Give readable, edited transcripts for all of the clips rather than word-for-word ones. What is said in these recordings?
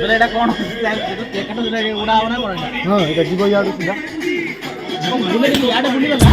ବୋଲେ ଏଟା କଣ କେକାଟ ଉଡା ହବ ନା କଣ ଏଟା? ହଁ ଏଇଟା ଯିବ ଇଆଡୁ ସିଧା। ବୁଲେ ଇଆଡେ ବୁଲିଗଲା।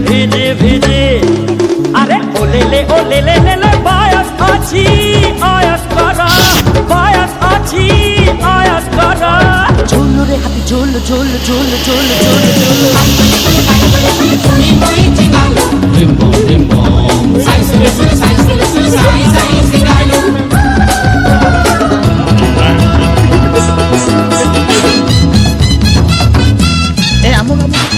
ভিজে ভিজে আরে ওলে লে বায়াস আছি আয়াস করা বায়াস আছি আয়াস করা ঝোল রে হাতি ঝোল ঝোল ঝোল ঝোল ঝোল ঝোল রিম্বো রিম্বো সাই সাই সাই সাই সাই সিঙ্গালু এ আমো আমো